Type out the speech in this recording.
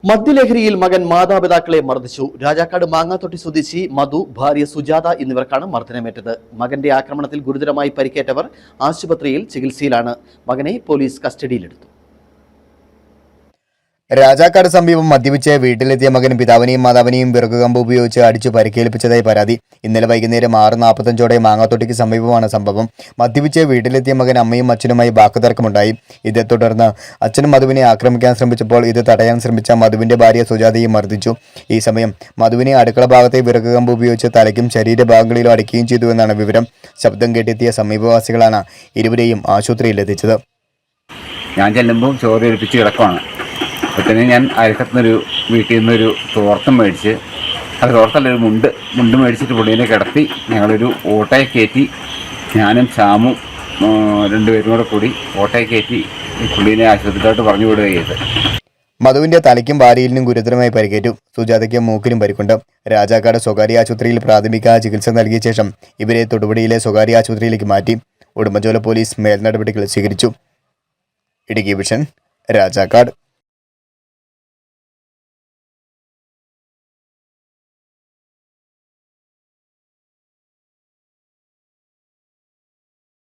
മദ്യലഹരിയിൽ മകൻ മാതാപിതാക്കളെ മർദ്ദിച്ചു. രാജാക്കാട് മാങ്ങാത്തൊട്ടി സ്വദേശി മധു, ഭാര്യ സുജാത എന്നിവർക്കാണ് മർദ്ദനമേറ്റത്. മകന്റെ ആക്രമണത്തിൽ ഗുരുതരമായി പരിക്കേറ്റവർ ആശുപത്രിയിൽ ചികിത്സയിലാണ്. മകനെ പോലീസ് കസ്റ്റഡിയിലെടുത്തു. രാജാക്കാട് സമീപം മദ്യപിച്ച് വീട്ടിലെത്തിയ മകൻ പിതാവിനെയും മാതാവിനെയും വിറകുകമ്പ് ഉപയോഗിച്ച് അടിച്ചു പരിക്കേൽപ്പിച്ചതായി പരാതി. ഇന്നലെ വൈകുന്നേരം 6:45 മാങ്ങാത്തൊട്ടിക്ക് സമീപമാണ് സംഭവം. മദ്യപിച്ച് വീട്ടിലെത്തിയ മകൻ അമ്മയും അച്ഛനുമായി വാക്കുതർക്കമുണ്ടായി. ഇതേ തുടർന്ന് അച്ഛനും മധുവിനെ ആക്രമിക്കാൻ ശ്രമിച്ചപ്പോൾ ഇത് തടയാൻ ശ്രമിച്ച മധുവിന്റെ ഭാര്യ സുജാതയെ മർദ്ദിച്ചു. ഈ സമയം മധുവിനെ അടുക്കള ഭാഗത്തെ വിറകുകമ്പ് ഉപയോഗിച്ച് തലയ്ക്കും ശരീരഭാഗങ്ങളിലും അടിക്കുകയും ചെയ്തുവെന്നാണ് വിവരം. ശബ്ദം കേട്ടെത്തിയ സമീപവാസികളാണ് ഇരുവരെയും ആശുപത്രിയിലെത്തിച്ചത്. ഞാൻ ചെല്ലുമ്പോൾ ചോറ് എടുപ്പിച്ച് കിടക്കുവാണ്. അപ്പോൾ തന്നെ ഞാൻ അയൽക്കത്തുനിന്നൊരു വീട്ടിൽ നിന്നൊരു തോർത്തം മേടിച്ച്, അത് തോർത്തല്ല, ഒരു മുണ്ട് മേടിച്ചിട്ട് പുള്ളിനെ കിടത്തി ഞങ്ങളൊരു ഓട്ടയെ കയറ്റി, ഞാനും ശ്യാമും രണ്ടുപേരും കൂടി ഓട്ടയെ കയറ്റി പുള്ളിനെ ആശുപത്രിയിലോട്ട് പറഞ്ഞു വിടുകയും ചെയ്തു. മധുവിന്റെ തലയ്ക്കും ഭാര്യയിലും ഗുരുതരമായി പരിക്കേറ്റു. സുജാതയ്ക്ക് മൂക്കിലും പരിക്കുണ്ട്. രാജാക്കാട് സ്വകാര്യ ആശുപത്രിയിൽ പ്രാഥമിക ചികിത്സ നൽകിയ ശേഷം ഇവരെ തൊടുപുഴയിലെ സ്വകാര്യ ആശുപത്രിയിലേക്ക് മാറ്റി. ഉടുമ്പൻചോല പോലീസ് മേൽനടപടികൾ സ്വീകരിച്ചു. ഇടുക്കി വിഷൻ, രാജാക്കാട്.